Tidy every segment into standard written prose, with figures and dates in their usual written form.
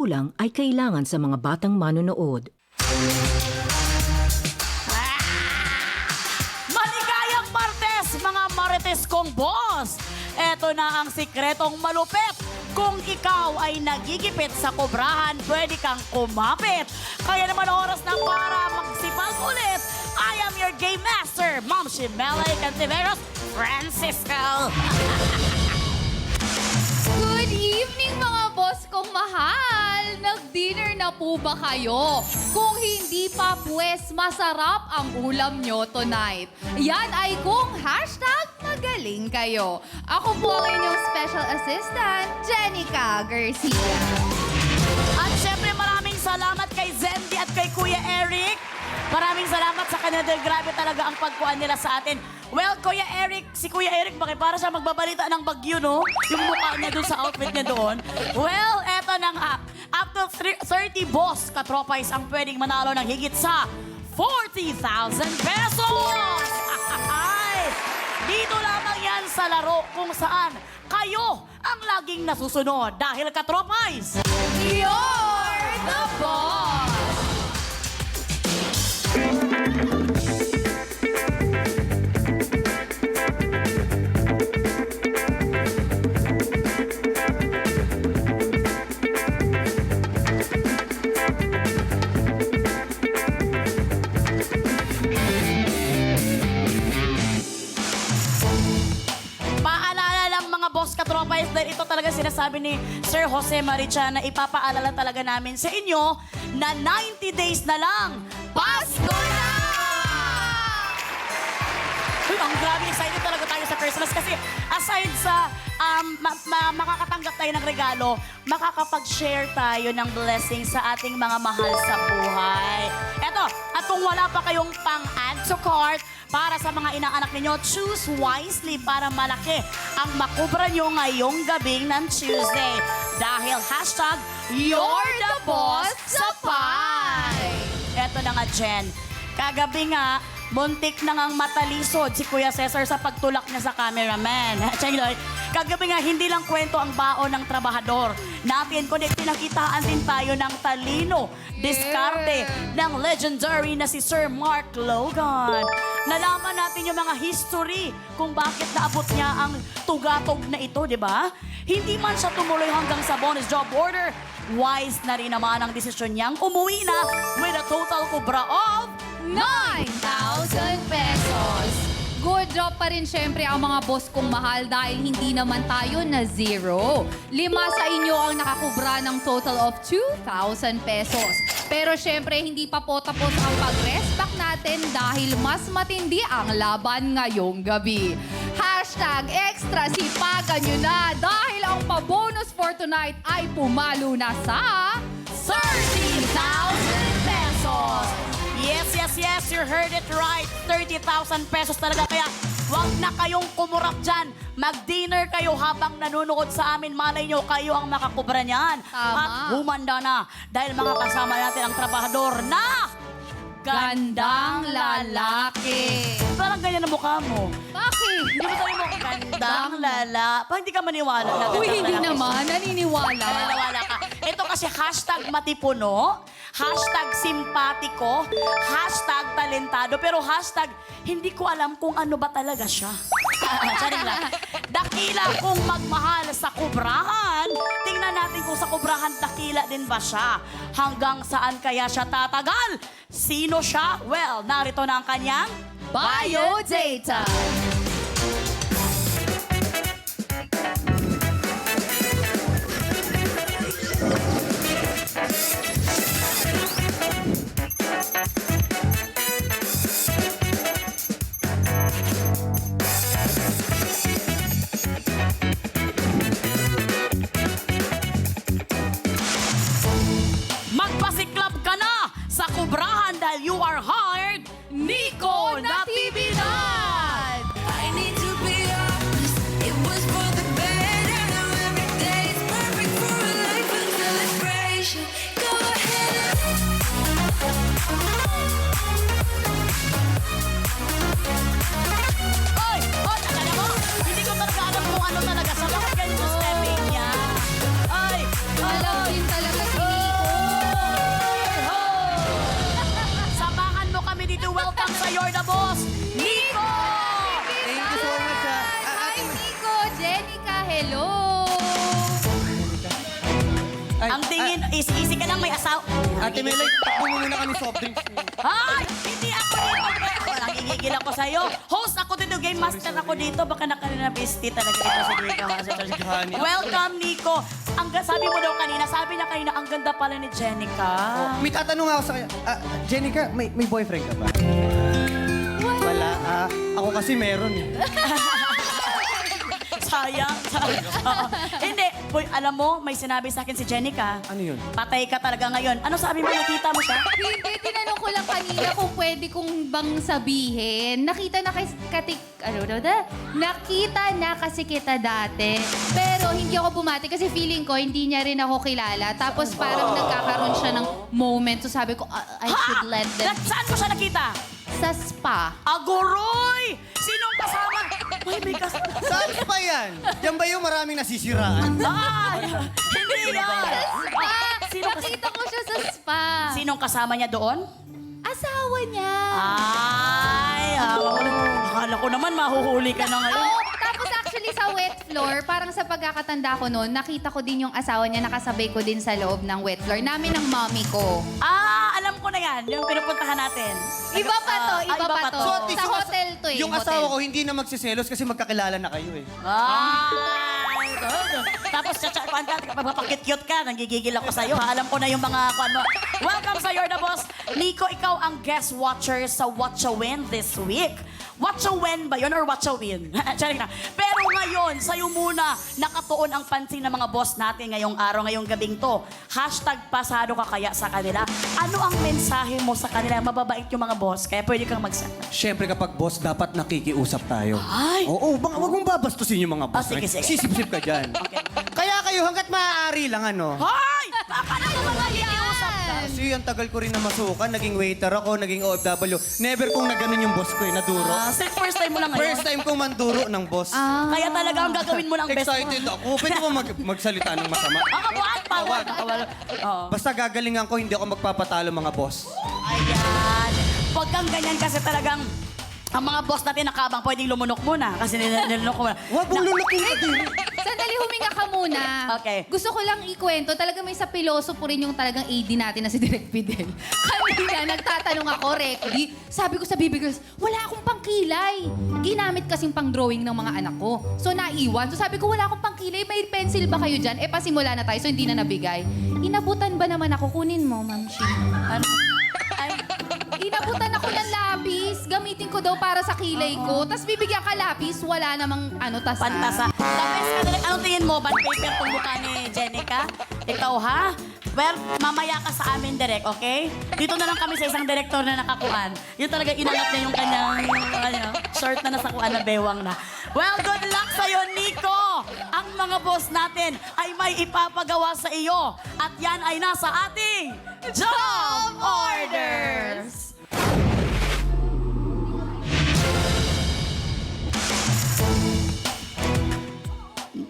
kulang ay kailangan sa mga batang manonood. Maligayang Martes, mga Marites kong boss! Eto na ang sikretong malupit. Kung ikaw ay nagigipit sa kobrahan, pwede kang kumapit. Kaya naman oras na para magsipag ulit. I am your game master, Ma'am Shimelay Cantiveros Francisco. Good evening mga boss kong mahal! Nag-dinner na po ba kayo? Kung hindi pa pues, masarap ang ulam nyo tonight. Yan ay kung #magaling kayo. Ako po ang inyong special assistant, Jenica Garcia. At syempre maraming salamat kay Zendy at kay Kuya Eric. Maraming salamat sa kanila. Grabe talaga ang pagkuhan nila sa atin. Well, Kuya Eric, si Kuya Eric, bakit para siya magbabalita ng bagyo, no? Yung mukha niya doon sa outfit niya doon. Well, eto na nga. Up to 30 boss katropais ang pwedeng manalo ng higit sa 40,000 pesos! Ay! Dito lamang yan sa laro kung saan kayo ang laging nasusunod dahil katropais. You're the boss! Boss katropais, dahil ito talaga sinasabi ni Sir Jose Maricha na ipapaalala talaga namin sa inyo na 90 days na lang. Pasko na! Uy, ang grabe, excited talaga tayo sa Christmas kasi aside sa makakatanggap tayo ng regalo, makakapag-share tayo ng blessing sa ating mga mahal sa buhay. Eto, at kung wala pa kayong pang-add to cart, para sa mga inaanak ninyo, choose wisely para malaki ang makubra nyo ngayong gabing ng Tuesday. Dahil #You're the boss sa pie! Eto na nga, Jen. Kagabi nga, muntik na ngang matalisod si Kuya Cesar sa pagtulak niya sa cameraman. Kagabi nga, hindi lang kwento ang baon ng trabahador natin, kundi pinakitaan din tayo ng talino, diskarte ng legendary na si Sir Mark Logan. Nalaman natin yung mga history kung bakit naabot niya ang tugatog na ito, di ba? Hindi man siya tumuloy hanggang sa bonus job order, wise na rin naman ang desisyon niyang umuwi na with a total kubra of 9,000 pesos. Good job pa rin syempre ang mga boss kong mahal dahil hindi naman tayo na zero. 5 sa inyo ang nakakubra ng total of 2,000 pesos. Pero syempre hindi pa po tapos ang pag-rest back natin dahil mas matindi ang laban ngayong gabi. #extra sipagan nyo na dahil ang pa-bonus for tonight ay pumalo na sa 30,000 pesos! Yes, you heard it right. 30,000 pesos talaga. Kaya huwag na kayong kumurap dyan. Mag-dinner kayo habang nanonood sa amin. Malay nyo, kayo ang makakubra niyan. Tama. At humanda na. Dahil mga kasama natin ang trabahador na gandang lalaki. Parang ganyan ang mukha mo. Bakit? Hindi mo tayo mo, gandang lalaki. Parang hindi ka maniwala na Uy, gandang hindi lalaki. naman. Naniniwala. Naniniwala ka. Ito kasi #matipuno, #simpatiko, #talentado, pero hindi ko alam kung ano ba talaga siya. Charing lang. Dakila kung magmahal sa kubrahan. Tingnan natin kung sa kubrahan dakila din ba siya. Hanggang saan kaya siya tatagal? Sino siya? Well, narito na ang kanyang Biodata. Magpasiklab ka na sa kubrahan dahil you are hired, Nico Natividad! I need to be honest, it was for the better. Now every day is perfect for a life of celebration. Go ahead. Oy! Alam mo, hindi ko talaga alam kung ano talaga sa mga ganito stepping niya. Ay! Alam din talaga si Ang tingin, easy ka lang, may asawa. Ate Melay, takbo mo muna kami soft drinks. Ay! Hindi ako dito. Nagigigil ako sa'yo. Host ako dito, game master ako dito. Baka nakaninabisti talaga dito si Nico. Welcome, Nico. Sabi mo daw kanina, sabi na kanina, ang ganda pala ni Jenica. May tatanong ako sa kanya. Jenica, may boyfriend ka ba? Wala. Ako kasi meron eh. Sayang. Oo. Hindi. Boy, alam mo, may sinabi sa akin si Jenica. Ano yun? Patay ka talaga ngayon. Ano sabi mo? Nakita mo siya? Hindi, tinanong ko lang kanina kung pwede kong bang sabihin. Nakita na kasi kita dati. Pero hindi ako bumati kasi feeling ko hindi niya rin ako kilala. Tapos parang nagkakaroon siya ng moment. So sabi ko, I should let them Saan mo siya nakita? sa spa. Agoroy! Sinong kasama? May kasama. Saan pa yan? Yan ba yung maraming nasisiraan? Ay! Hindi yan! Spa! Sino Nakita ko siya sa spa. Sinong kasama niya doon? Asawa niya. Ay! Akala ko naman mahuhuli ka na ngayon. Oo, tapos actually sa wet floor, parang sa pagkakatanda ko noon, nakita ko din yung asawa niya, nakasabay ko din sa loob ng wet floor. Namin ng mommy ko. Alam ko na yan. Yung pinupuntahan natin. Iba pa to, iba pa to. So, at least Sa yung hotel to eh. Yung hotel. asawa ko hindi na magsiselos kasi magkakilala na kayo eh. Ay! Tapos, papakit-cute ka. Nanggigigil ako sa'yo. Ha? Alam ko na yung mga kwan mo. Welcome sa You're the Boss. Nico, ikaw ang guest watcher sa Watch a Win this week. Watch a Win ba yun or Watch a Win? Charing na. Pero ngayon, sa'yo muna nakatuon ang pansin ng mga boss natin ngayong araw, ngayong gabing to. Hashtag pasado ka kaya sa kanila. Ano ang mensahe mo sa kanila? Mababait yung mga boss, kaya pwede kang magsabi. Siyempre kapag boss, dapat nakikiusap tayo. Ay! Oo, wag mong babastusin yung mga boss. sige, sige. Sisip-sip ka dyan. Okay. Kaya kayo hanggat maaari lang ano. Hoy! Paano mo mga ikiusap ka? Kasi ang tagal ko rin na masukan, naging waiter ako, naging OFW. Never kong naganon yung boss ko eh, naduro. First time mo lang ngayon. First time kong manduro ng boss. Kaya talaga ang gagawin mo ng best mo. Excited ako. Pwede mo magsalita ng masama. Wag. Bawal. Oo. Basta gagalingan ko, hindi ako magpapatalo mga boss. Ayan. Huwag kang ganyan kasi talagang ang mga boss natin nakabang pwedeng lumunok muna kasi nilunok ko muna. Huwag mong lulukin ka din. Sandali, huminga ka muna. Okay. Gusto ko lang ikwento, talaga may sa piloso po rin yung talagang AD natin na si Direk Fidel. Kanina, nagtatanong ako, Rekdy. Sabi ko sa baby girls, wala akong pangkilay. Ginamit kasing pang-drawing ng mga anak ko. So, naiwan. So, sabi ko, wala akong pangkilay. May pencil ba kayo dyan? Pasimula na tayo, so hindi na nabigay. Inabutan ba naman ako? Kunin mo, Ma'am Shi. Ano? Ay, Inabutan ako ng lapis. Gamitin ko daw para sa kilay ko. Tapos bibigyan ka lapis, wala namang tasa. pantasa. The best ka direct. Anong tingin mo? Bad paper kung mukha ni Jenica? Ikaw, ha? Well, mamaya ka sa amin, direct, okay? Dito na lang kami sa isang direktor na nakakuan. Yun talaga inangat niya yung kanyang short na nasakuan na bewang na. Well, good luck sa'yo, Nico! Ang mga boss natin ay may ipapagawa sa iyo. At yan ay nasa ating Job Orders!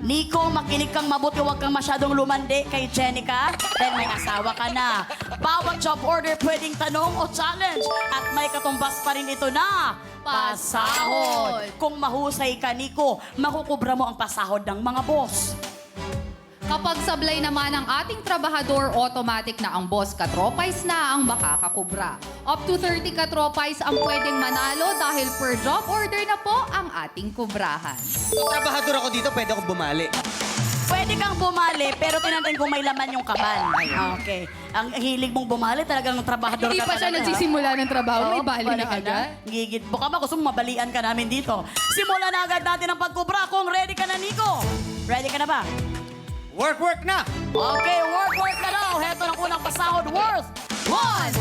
Nico, makinig kang mabuti, huwag kang masyadong lumandi kay Jenica dahil may asawa ka na. Bawat job order pwedeng tanong o challenge at may katumbas pa rin ito na pasahod. Kung mahusay ka, Nico, makukubra mo ang pasahod ng mga boss. Kapag sablay naman ang ating trabahador, automatic na ang boss katropais na ang makakakubra. Up to 30 katropais ang pwedeng manalo dahil per job order na po ang ating kubrahan. Kung trabahador ako dito, pwede ako bumali. Pwede kang bumali, pero tinantin kung may laman yung kaban. Okay. Ang hilig mong bumali, talagang trabahador Hindi ka pa siya talaga, ha? nagsisimula ng trabaho, may Oo, bali na ka agad. Gigit. Baka ba gusto mong mabalian ka namin dito? Simulan na agad natin ang pagkubra kung ready ka na, Nico. Ready ka na ba? Work na! Okay, work na daw. Heto ng unang pasahod worth 1,000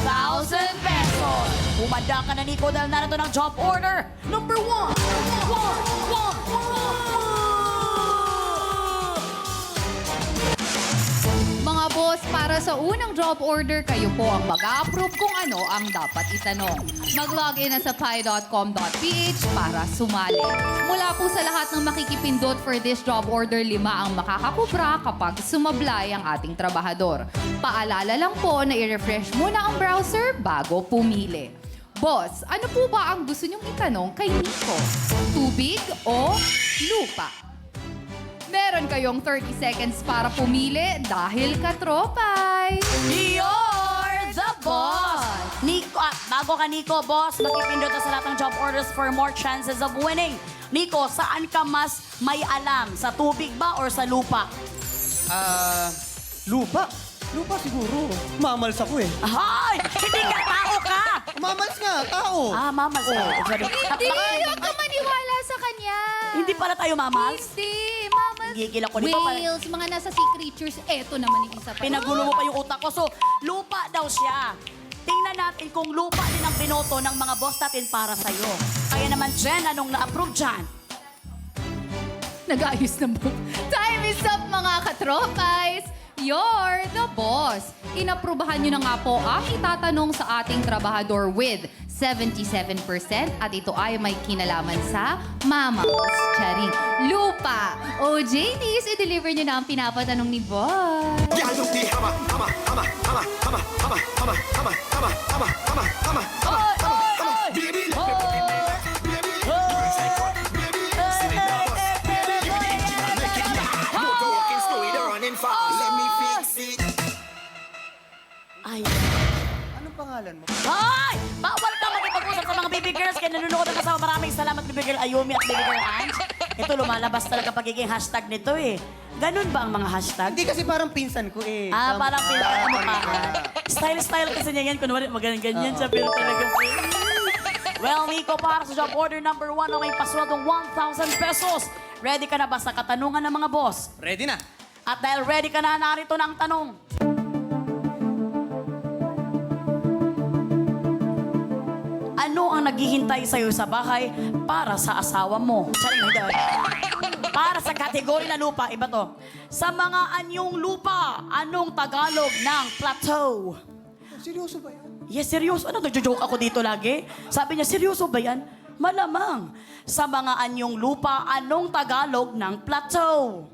pesos. Umanda ka na, Nico, dahil narito ng job order. Number 1. Mga boss, para sa unang job order, kayo po ang mag-approve kung ano ang dapat itanong. Mag-login na sa pi.com.ph para sumali. Mula po sa lahat ng makikipindot for this job order, 5 ang makakakubra kapag sumablay ang ating trabahador. Paalala lang po na i-refresh muna ang browser bago pumili. Boss, ano po ba ang gusto niyong itanong kay Nico? Tubig o lupa? Meron kayong 30 seconds para pumili dahil katropay. You're the boss! Nico, bago ka Nico, boss, makipindot ka sa lahat ng job orders for more chances of winning. Nico, saan ka mas may alam? Sa tubig ba or sa lupa? Lupa. Lupa siguro. Mamals ako eh. Ay! Hindi ka tao ka! Mamals nga, tao. Mamas ka. Sorry. Hindi, huwag ka maniwala sa kanya. Hindi pala tayo mamals? Hindi, mamas. Gigil ako dito. Whales, mga nasa sea creatures. Eto naman yung isa pa. Pinagulo mo pa yung utak ko. So, lupa daw siya. Tingnan natin kung lupa din ang binoto ng mga boss natin para sa'yo. Kaya naman, Jen, anong na-approve dyan? Nag-ayos na mo. Time is up, mga katropais! You're the boss! Inaprubahan nyo na nga po ang itatanong sa ating trabahador with 77% at ito ay may kinalaman sa Mamas Charing Lupa. O JDs, i-deliver nyo na ang pinapatanong ni boss. Ay, Anong pangalan mo? ay! Bawal ka makipag-usap sa mga baby girls kaya nanonood ang kasama. Maraming salamat, baby girl Ayumi at baby girl Ange. Ito, lumalabas talaga pagiging hashtag nito eh. Ganun ba ang mga hashtag? Hindi kasi parang pinsan ko eh. Parang pinakamukha. Style kasi niya yan. Kunwari, ganyan siya, pero talaga. Well, Nico, para sa job order number 1 na may paswaldong 1,000 pesos. Ready ka na ba sa katanungan ng mga boss? Ready na. At dahil ready ka na, narito na ang tanong. Ano ang naghihintay sa'yo sa bahay para sa asawa mo? Charing, hindi. Para sa kategory na lupa, iba to. Sa mga anyong lupa, anong Tagalog ng plateau? Seryoso ba yan? Yes, seryoso. Ano, nagjo-joke ako dito lagi? Sabi niya, seryoso ba yan? Malamang. Sa mga anyong lupa, anong Tagalog ng plateau?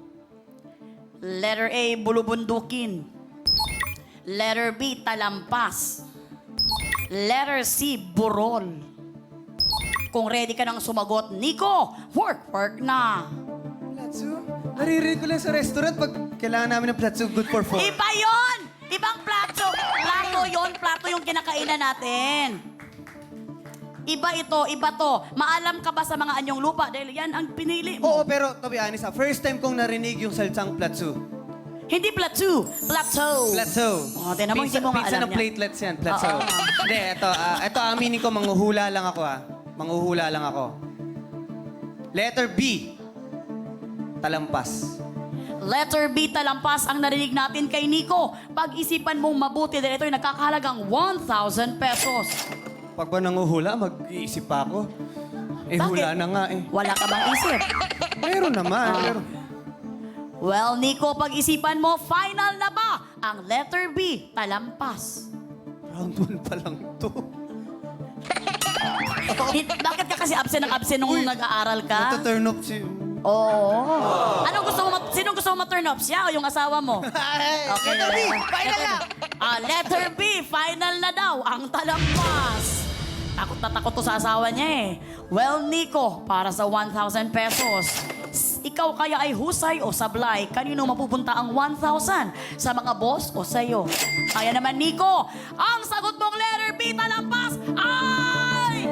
Letter A, bulubundukin. Letter B, talampas. Letter C, burol. Kung ready ka nang sumagot, Nico, work na. Platso? Naririnig ko lang sa restaurant pag kailangan namin ng platso good for four. Iba yon! Ibang plato. Plato yon, plato yung kinakainan natin. Iba ito, iba to. Maalam ka ba sa mga anyong lupa? Dahil yan ang pinili mo. Oo, pero to be honest, first time kong narinig yung salitang platso. Hindi plateau, plateau. Platso. Oh, tingnan mo, hindi mo Pizza maalam na yan. platelets yan, platso. Oo. Hindi, ito aminin ko, manghuhula lang ako Manghuhula lang ako. Letter B. Talampas. Letter B, talampas ang narinig natin kay Nico. Pag-isipan mong mabuti dahil ito'y nagkakahalagang 1,000 pesos. Pag ba nanguhula, mag-iisip pa ako. Eh, Bakit? hula na nga eh. Wala ka bang isip? Meron naman, pero... Well, Nico, pag-isipan mo, final na ba ang letter B, talampas? Round 1 pa lang to. Bakit ka kasi absent nung nag-aaral ka? Nata-turn off si... Oo. Anong gusto mo, sinong gusto mo ma-turn off? Siya o yung asawa mo? Okay. Letter B, final na! Letter B, final na daw ang talampas. Takot na takot to sa asawa niya eh. Well, Nico, para sa 1,000 pesos, ikaw kaya ay husay o sablay? Kanino mapupunta ang 1,000? Sa mga boss o sa'yo? Kaya naman, Nico, ang sagot mong letter B, talampas, ay...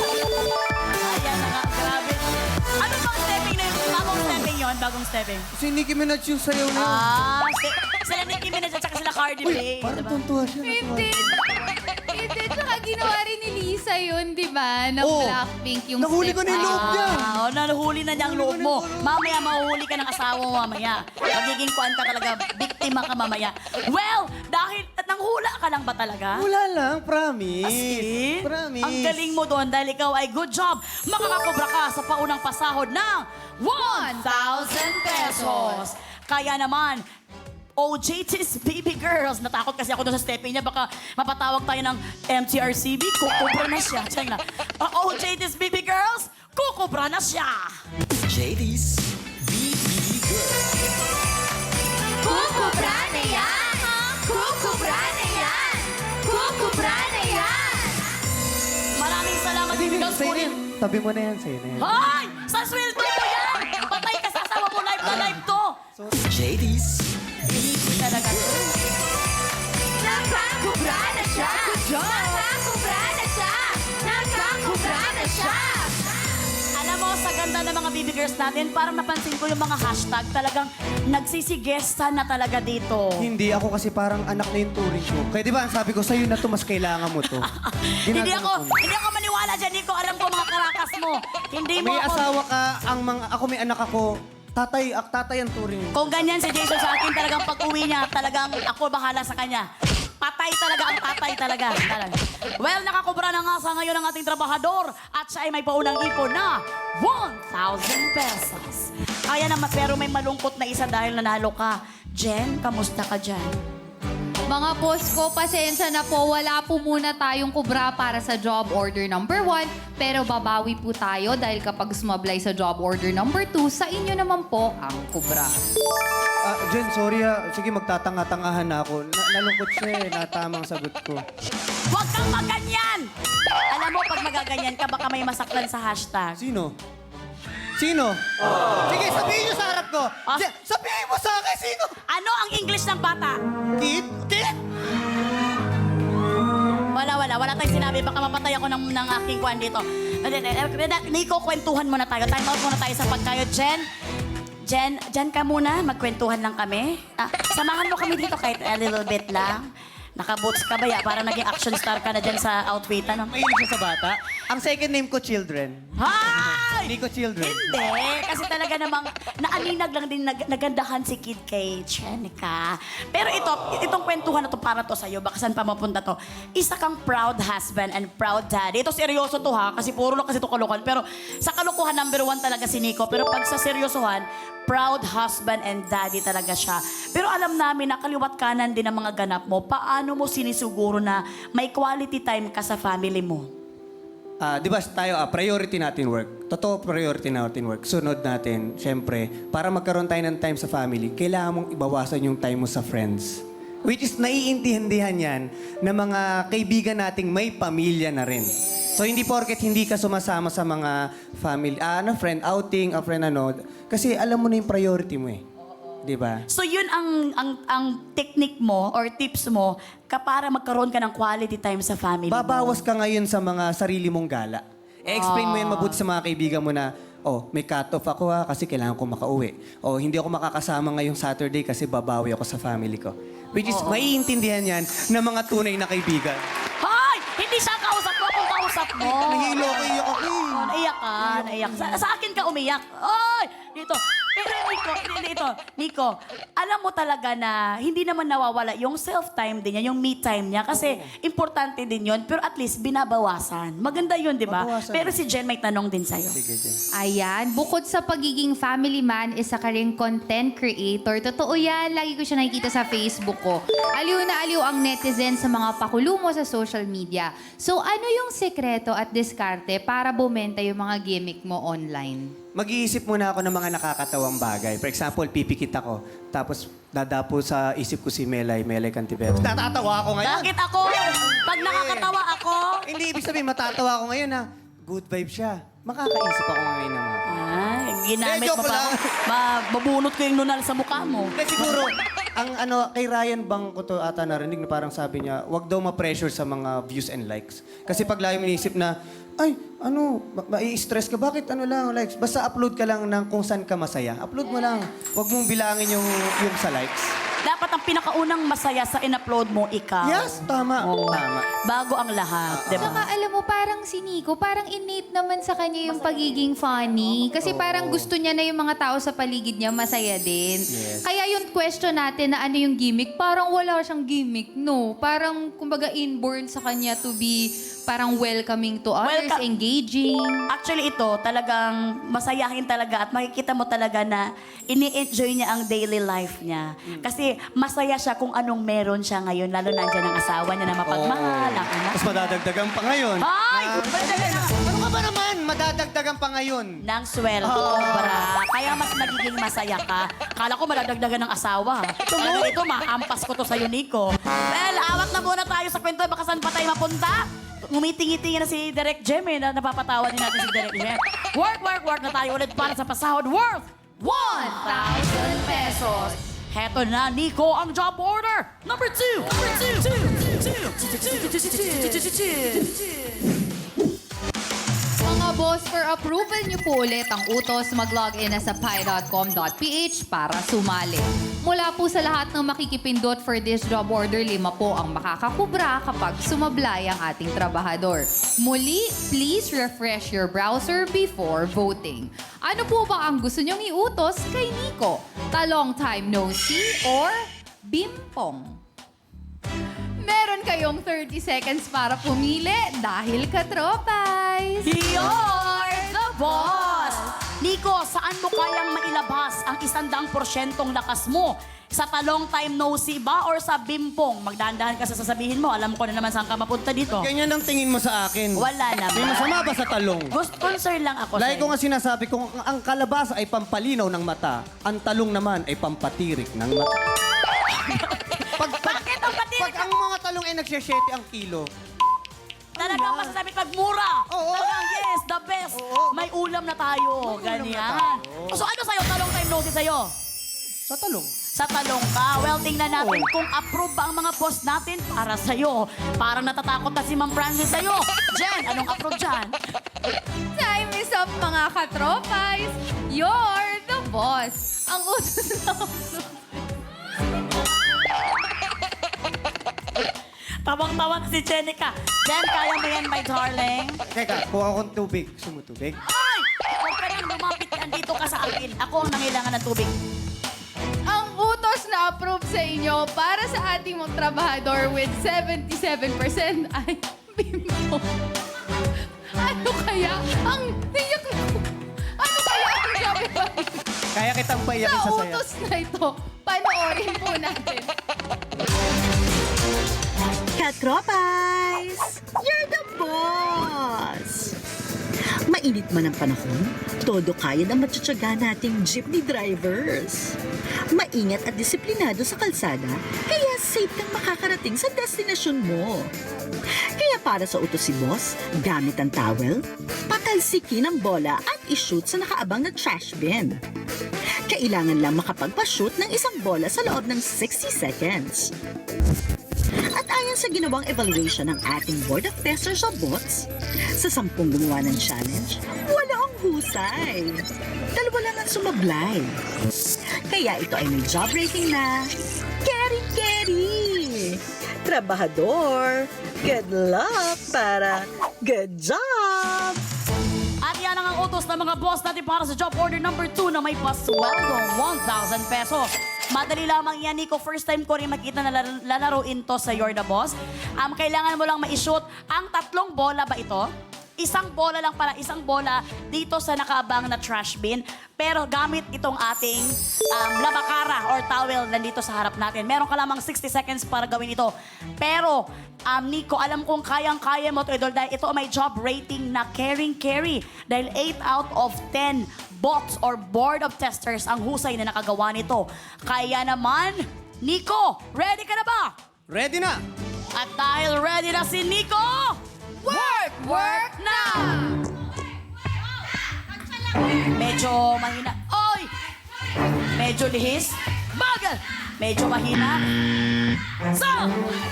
Ayan na nga, grabe. Ano bang stepping na yun? Tamang stepping yun, bagong stepping. Si Nicki Minaj yung sayaw na yun. Sila Nicki Minaj at saka sila Cardi B. Parang diba? tuntua siya. Hindi. Hindi. Tsaka ginawa rin ni Lisa yun, di ba? Na Oo. Blackpink yung Nahuli step ko na yung loob niya. Nahuli na niya ang loob mo. Mamaya mahuhuli ka ng asawa mo mamaya. Magiging kuan ka talaga, biktima ka mamaya. Well, dahil nanghula ka lang ba talaga? Wala lang, promise. As in? Promise. Ang galing mo doon dahil ikaw ay good job. Makakakobra ka sa paunang pasahod ng 1,000 pesos. Kaya naman, OJT's Baby Girls. Natakot kasi ako doon sa stepping niya. Baka mapatawag tayo ng MTRCB. Kukubra na siya. Tiyan na. OJT's Baby Girls, kukubra na siya. JD's BB Girl. Kukubra na yan! Kukubra na yan! Kukubra na yan! Maraming salamat, Hindi, Girls, sa'yo for na yan. Tabi mo na yan, sa'yo na yan. Hoy! Sa sweldo mo yan! Patay ka sa asawa mo, live na live to! JD's. Easy talaga to. Nakakubra na siya! Nakakubra na siya! Nakakubra na siya! Alam mo, sa ganda ng mga baby girls natin, parang napansin ko yung mga hashtag, talagang nagsisigesta na talaga dito. Hindi, ako kasi parang anak na yung turing ko. Kaya di ba, ang sabi ko, sa'yo na to, mas kailangan mo to. Hindi Ginagawa ko. hindi ako maniwala dyan, Nico. Alam ko mga karakas mo. Hindi mo May ako... asawa ka, ako may anak ako, tatay ang turing. Kung ganyan si Jason sa akin, talagang pag-uwi niya, talagang ako bahala sa kanya. Patay talaga ang tatay talaga. Well, nakakubra na nga sa ngayon ang ating trabahador at siya ay may paunang ipon na 1,000 pesos. Kaya naman, pero may malungkot na isa dahil nanalo ka. Jen, kamusta ka dyan? Mga boss ko, pasensya na po. Wala po muna tayong kubra para sa job order number 1. Pero babawi po tayo dahil kapag sumablay sa job order number 2, sa inyo naman po ang kubra. Jen, sorry Sige, magtatanga-tangahan na ako. Nalungkot siya eh, natamang sagot ko. Huwag kang maganyan! Alam mo, pag magaganyan ka, baka may masaktan sa hashtag. Sino? Sige, sabihin niyo sa harap ko. Jen, sabihin mo sa akin, sino? Ano ang English ng bata? Kid? Wala tayong sinabi. Baka mapatay ako ng aking kwan dito. Nico, kwentuhan muna tayo. Time out muna tayo sa pagkayo. Jen, dyan ka muna. Magkwentuhan lang kami. Samahan mo kami dito kahit a little bit lang. Nakaboots ka ba ya? Parang naging action star ka na dyan sa outfit. Ano? Mahilig siya sa bata. Ang second name ko, Children. Hi! Nico Children. Hindi. Kasi talaga namang naaninag lang din nagandahan si Kid kay Chenica. Pero itong kwentuhan na to para to sa'yo. Baka saan pa mapunta to. Isa kang proud husband and proud daddy. Ito seryoso to ha. Kasi puro lang kasi to kalokohan. Pero sa kalokohan, number 1 talaga si Nico. Pero pag sa seryosohan, proud husband and daddy talaga siya. Pero alam namin na kaliwat kanan din ang mga ganap mo. Paano mo sinisuguro na may quality time ka sa family mo? Di ba tayo, priority natin work. Totoo, priority natin work. Sunod natin, syempre, para magkaroon tayo ng time sa family, kailangan mong ibawasan yung time mo sa friends. Which is, naiintindihan yan na mga kaibigan nating may pamilya na rin. So, hindi porket hindi ka sumasama sa mga family, friend outing, friend kasi alam mo na yung priority mo eh. Di ba? So yun ang technique mo or tips mo para magkaroon ka ng quality time sa family Babawas mo. ka ngayon sa mga sarili mong gala. I-explain mo yan mabuti sa mga kaibigan mo na, may cut-off ako kasi kailangan ko makauwi. Hindi ako makakasama ngayong Saturday kasi babawi ako sa family ko. Which is, maiintindihan yan ng mga tunay na kaibigan. Hoy! Hindi siya kausap ko kung kausap mo. Nahilo ko, iyak ako eh. Naiyak ka, naiyak. Sa akin ka umiyak. Oy! Dito. Pero Nico, alam mo talaga na hindi naman nawawala yung self-time din niya, yung me time niya. Kasi importante din yun, pero at least binabawasan. Maganda yun, di ba? Babawasan. Pero si Jen may tanong din sa'yo. Sige, Jen. Ayan, bukod sa pagiging family man, isa ka ring content creator. Totoo yan, lagi ko siya nakikita sa Facebook ko. Aliw na aliw ang netizen sa mga pakulo mo sa social media. So ano yung sekreto at diskarte para bumenta yung mga gimmick mo online? Mag-iisip muna ako ng mga nakakatawang bagay. For example, pipikit ako. Tapos, dadapo sa isip ko si Melay Cantiveros. Natatawa ako ngayon. Bakit ako? Pag nakakatawa ako, Hindi, ibig sabihin, matatawa ako ngayon na good vibe siya. Makakaisip ako ngayon naman. ginamit mo joke pa. lang. Mabubunot ko yung nunal sa mukha mo. Hindi, siguro, kay Ryan Bang ko to ata narinig na parang sabi niya, wag daw ma-pressure sa mga views and likes. Kasi pag lagi mo inisip na, mai-stress ka, bakit likes? Basta upload ka lang ng kung saan ka masaya. Upload mo lang. Wag mong bilangin yung sa likes. Dapat ang pinakaunang masaya sa in-upload mo, ikaw. Yes, tama. Oo. Tama. Bago ang lahat, di Saka ba? alam mo, parang si Nico, parang innate naman sa kanya yung pagiging funny. Kasi parang gusto niya na yung mga tao sa paligid niya masaya din. Yes. Kaya yung question natin na ano yung gimmick, parang wala siyang gimmick, no? Parang, kumbaga, inborn sa kanya to be parang welcoming to others, Welcome. engaging. Actually, ito talagang masayahin talaga at makikita mo talaga na ini-enjoy niya ang daily life niya. Kasi masaya siya kung anong meron siya ngayon, lalo nandiyan ang asawa niya na mapagmahal, ang anak. Tapos madadagdagan pa ngayon. Ay! Ano ka ba naman? Madadagdagan pa ngayon. Nang sweldo, bra. Kaya mas magiging masaya ka. Kala ko madadagdagan ng asawa. Talaga ito, maampas ko to sa'yo, Nico. Well, awak na muna tayo sa kwento. Baka saan pa tayo mapunta? Ngumitingi-tingi na si Direk Jem, eh. Napapatawa din natin si Direk Jem. Work na tayo ulit para sa pasahod worth 1,000 pesos. Heto na, Nico, ang job order. Number 2. Mga boss, for approval niyo po ulit ang utos, mag-login na sa pi.com.ph para sumali. Mula po sa lahat ng makikipindot for this job order, 5 po ang makakakubra kapag sumablay ang ating trabahador. Muli, please refresh your browser before voting. Ano po ba ang gusto niyong iutos kay Nico? Talong time no see or bimpong? Meron kayong 30 seconds para pumili dahil katropay. You're the boss! Nico, saan mo kayang mailabas ang 100% lakas mo? Sa talong time no see ba or sa bimpong? Magdahan-dahan ka sa sasabihin mo. Alam ko na naman saan ka mapunta dito. Ganyan ang tingin mo sa akin. Wala naman. May masama ba sa talong? Gusto, concern lang ako Lagi ko sa'yo. nga sinasabi kung ang kalabasa ay pampalinaw ng mata, ang talong naman ay pampatirik ng mata. Bakit ang patirik? Pag ang mga talong ay nagsisyete ang kilo, Talagang masasabi pag mura. Oo. Talagang yes, the best. Oo. May ulam na tayo. Ganyan. So ano sa'yo? Talong time no see sa'yo? sa talong. Sa talong ka. Well, tingnan natin kung approve ba ang mga boss natin para sa'yo. Parang natatakot na si Ma'am Francis sa'yo. Jen, anong approve dyan? Time is up, mga katropay. You're the boss. Ang utos na Tawang-tawa na si Jenica. Jen, kaya mo yan, my darling? Teka, kuha akong tubig. Gusto mo tubig? Ay! Huwag ka nang lumapit yan dito ka sa akin. Ako ang nangailangan ng tubig. Ang utos na approve sa inyo para sa ating mga trabahador with 77% ay bimbo. Ano kaya ang tiyak na... Ano kaya ang gabi ba? Kaya kitang paiyakin Sa sa saya. utos na ito, panoorin po natin. Katropais! You're the boss! Mainit man ang panahon, todo kaya ang matutsaga nating jeepney drivers. Maingat at disiplinado sa kalsada, kaya safe kang makakarating sa destinasyon mo. Kaya para sa utos si boss, gamit ang towel, patalsikin ang bola at ishoot sa nakaabang na trash bin. Kailangan lang makapagpa-shoot ng isang bola sa loob ng 60 seconds. At ayon sa ginawang evaluation ng ating Board of Testers of Bots, sa 10 gumawa ng challenge, wala ang husay. 2 lang ang sumablay. Kaya ito ay may job rating na Keri-Keri! Trabahador, good luck para good job! At yan ang utos ng mga boss natin para sa job order number 2 na may pasweldong 1,000 pesos. Madali lamang yan, Nico. First time ko rin makita na lalaroin to sa You're the Boss. Kailangan mo lang ma-shoot ang 3 bola ba ito? Isang bola lang para isang bola dito sa nakaabang na trash bin. Pero gamit itong ating labakara or towel nandito sa harap natin. Meron ka lamang 60 seconds para gawin ito. Pero, Nico, alam kong kayang-kaya mo ito, Idol, dahil ito may job rating na caring-carry. Dahil 8 out of 10 bots or board of testers ang husay na nakagawa nito. Kaya naman, Nico, ready ka na ba? Ready na! At dahil ready na si Nico, work na! Medyo mahina. Oy! Medyo lihis. Bagal! Medyo mahina. So,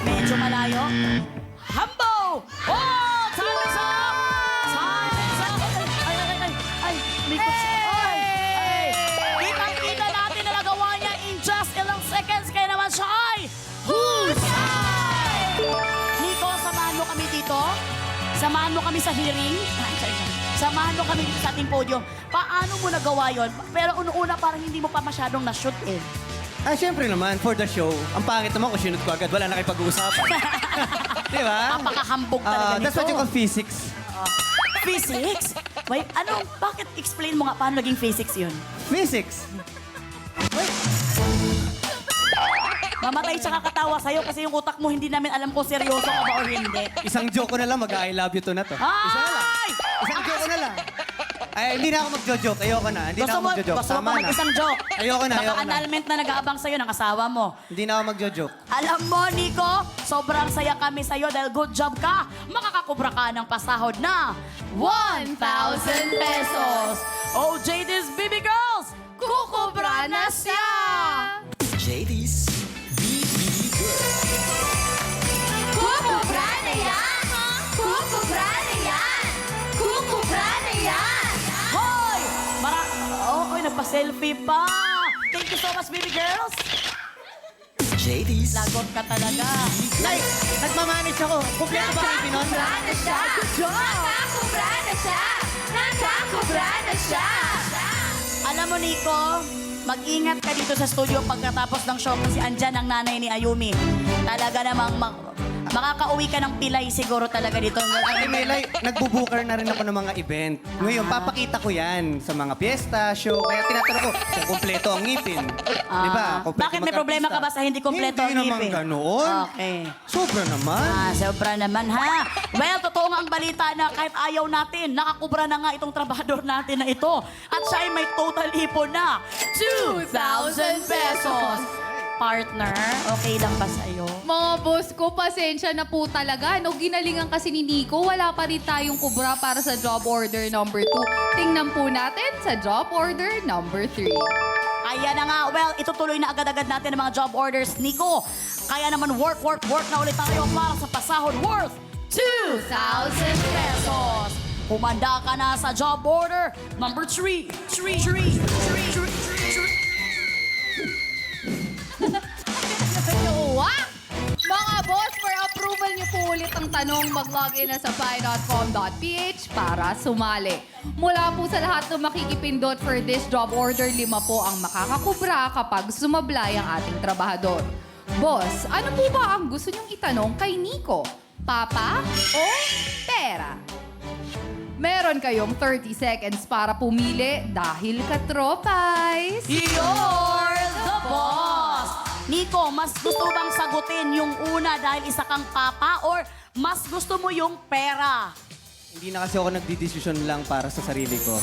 medyo malayo. Hambo! Oh! Time is up! Time is up! Ay! Likot siya. Ay! Kitang-kita natin na nagawa niya in just ilang seconds. Kaya naman siya ay husay! Nico, samahan mo kami dito. Samahan mo kami sa hearing. Samahan mo kami dito sa ating podium. Paano mo nagawa yon? Pero una-una parang hindi mo pa masyadong na-shoot eh. Syempre naman, for the show. Ang pangit naman kung sinunod ko agad, wala na kayo pag-uusapan. Di ba? Napakahambog talaga nito. That's what you call physics. Physics? Wait, bakit explain mo nga paano naging physics yun? Physics. Mamatay siya kakatawa sa'yo kasi yung utak mo hindi namin alam kung seryoso ka ba o hindi. Isang joke ko na lang, mag-I love you to na to. Isa na lang. Ay! Isang joke ko na lang. Ay, hindi na ako mag-joke. Ayoko na. Hindi na ako mag-joke. Gusto mo Tama na. mag-isang joke? Ayoko na, Baka ayoko na. annulment na nag-aabang sa'yo ng asawa mo. Hindi na ako mag-joke. Alam mo, Nico, sobrang saya kami sa'yo dahil good job ka. Makakakubra ka ng pasahod na 1,000 pesos. OJD's Baby Girls, kukubra na siya! JD's Kukubra na yan! Kukubra na yan! Kukubra na yan! Hoy! Oy, nagpa-selfie pa! Thank you so much, Baby Girls! JD's. Lagot ka talaga. Like, nagmamanage ako. Kompleto ba kayo pinon? Nakakubra na siya! Nakakubra na siya! Nakakubra na siya! Alam mo, Nico, mag-ingat ka dito sa studio pagkatapos ng show kasi andyan ang nanay ni Ayumi. Talaga namang makakauwi ka ng pilay siguro talaga dito. Ate Melay, nagbubuker na rin ako ng mga event. Ngayon, papakita ko yan sa mga piyesta, show. Kaya tinatanong ko kung kompleto ang ngipin. Di ba? Kompleto Bakit may problema ka ba sa hindi kompleto ang Hindi ngipin? naman ganoon. Okay. Sobra naman. Sobra naman ha. Well, totoo nga ang balita na kahit ayaw natin, nakakubra na nga itong trabahador natin na ito. At siya ay may total ipon na 2,000 pesos. Partner, okay lang ba sa'yo? Mga boss ko, pasensya na po talaga. No, ginalingan kasi ni Nico, wala pa rin tayong kubra para sa job order number 2. Tingnan po natin sa job order number 3. Ayan na nga. Well, itutuloy na agad-agad natin ang mga job orders, Nico. Kaya naman work na ulit tayo para sa pasahod worth 2,000 pesos. Humanda ka na sa job order number 3. Wak! Mga boss, for approval niyo po ulit ang tanong, mag-login na sa pi.com.ph para sumali. Mula po sa lahat ng makikipindot for this job order, 5 po ang makakakubra kapag sumablay ang ating trabahador. Boss, ano po ba ang gusto niyong itanong kay Nico? Papa o pera? Meron kayong 30 seconds para pumili dahil katropais. You're the boss! Nico, mas gusto bang sagutin yung una dahil isa kang papa or mas gusto mo yung pera? Hindi na kasi ako nagdidesisyon lang para sa sarili ko.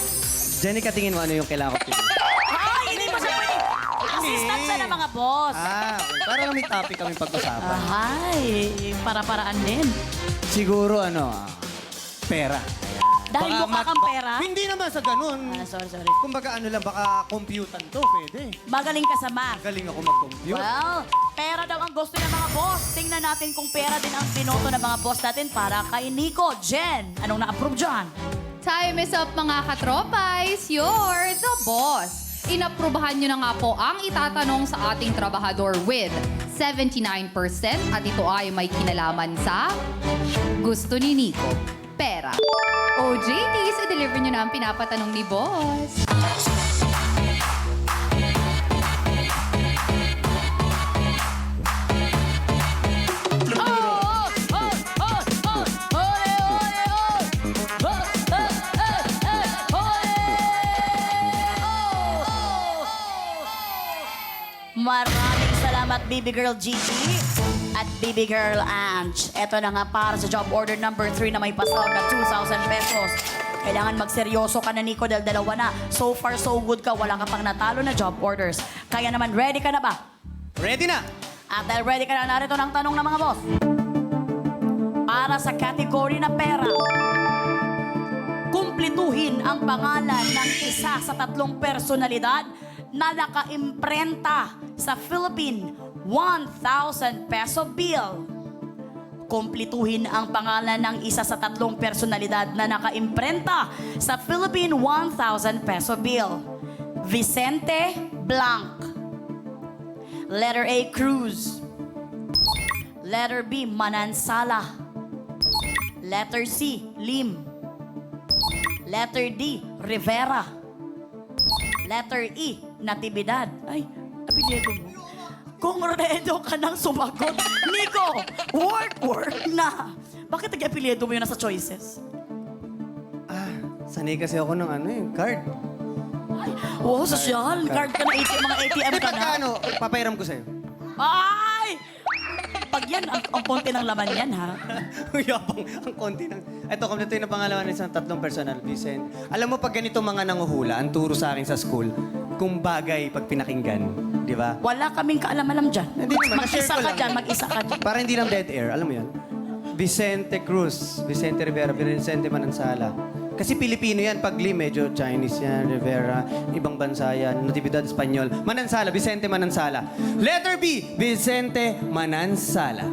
Jenica, tingin mo ano yung kailangan ko piliin? Ay, hindi mo siya pwede. Assistant siya ng mga boss. Okay. Para lang may topic kami pag-usapan. Ay, para-paraan din. Siguro pera. Dahil mukha kang pera? Hindi naman sa ganun. Sorry. Kumbaga baka computan to, pwede. Magaling ka sa math. Galing ako mag-compute. Well, pera daw ang gusto ng mga boss. Tingnan natin kung pera din ang binoto ng mga boss natin para kay Nico. Jen, anong na-approve dyan? Time is up mga katropais. You're the boss. Inaprubahan nyo na nga po ang itatanong sa ating trabahador with 79% at ito ay may kinalaman sa gusto ni Nico. Pera. OJTs, i-deliver nyo na ang pinapatanong ni boss. Maraming salamat, Baby Girl Gigi at Baby Girl Ange. Ito na nga para sa job order number 3 na may pasahod na 2,000 pesos. Kailangan magseryoso ka na, Nico, dahil dalawa na. So far, so good ka. Wala ka pang natalo na job orders. Kaya naman, ready ka na ba? Ready na! At dahil ready ka na, narito ng tanong ng mga boss. Para sa category na pera, kumplituhin ang pangalan ng isa sa 3 personalidad na naka-imprenta sa Philippine 1,000 peso bill. Kumplituhin ang pangalan ng isa sa 3 personalidad na naka-imprenta sa Philippine 1,000 peso bill. Vicente Blanc. Letter A, Cruz. Letter B, Manansala. Letter C, Lim. Letter D, Rivera. Letter E, Natividad. Ay, apelyido mo. kung redo ka nang sumagot. Nico, work na. Bakit nag-apelyido mo yun nasa choices? Sanay kasi ako ng card. Ay, wow, sosyal. Card ka na ATM, mga ATM ka na. Pagka papairam ko sa'yo. Ay! Pag yan, ang konti ng laman yan, ha? Yabang, ang konti ng... Ito, kompleto yung pangalawa ng isang tatlong personal, Vicent. Alam mo, pag ganito mga nanguhula, ang turo sa akin sa school, kung bagay pag pinakinggan, di ba? Wala kaming kaalam-alam dyan. Hindi naman, na-share Mag-isa ko ka lang. dyan, mag-isa ka dyan. Para hindi lang dead air, alam mo yan? Vicente Cruz, Vicente Rivera, Vicente Manansala. Kasi Pilipino yan, pag medyo Chinese yan, Rivera, ibang bansa yan, Natividad Espanyol. Manansala, Vicente Manansala. Letter B, Vicente Manansala.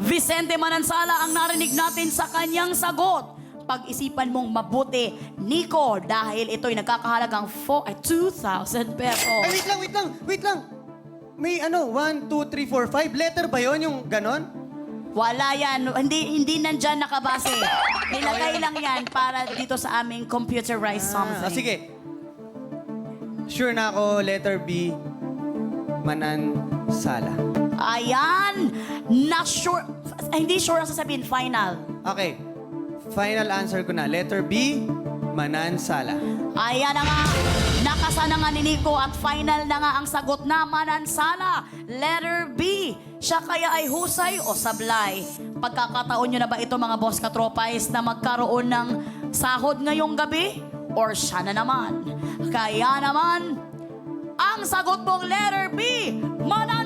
Vicente Manansala ang narinig natin sa kanyang sagot. Pag-isipan mong mabuti, Nico, dahil ito'y nagkakahalagang 2,000 pesos. Ay, wait lang. May 1, 2, 3, 4, 5. Letter ba yon yung ganon? Wala yan. Hindi nandyan nakabase. Nilagay lang yan para dito sa aming computerized something. Sige. Sure na ako, letter B, Manansala. Ayan! Not sure. Hindi sure ang sasabihin. Final. Okay. Final answer ko na. Letter B, Manansala. Ayan na nga. Nakasana nga ni Nico at final na nga ang sagot na Manansala. Letter B. Siya kaya ay husay o sablay? Pagkakataon nyo na ba ito mga boss katropais na magkaroon ng sahod ngayong gabi? Or siya na naman? Kaya naman, ang sagot mong letter B, Manansala!